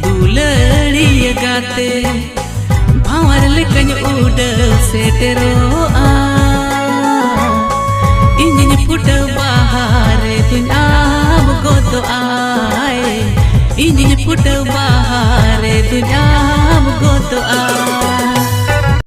दुलड़ी गाते भावर लेकन उड़ से तेरोआ इंजन फुट बाहर दुनियाम को तो आए इंजन फुट बाहर दुनियाम को तो आए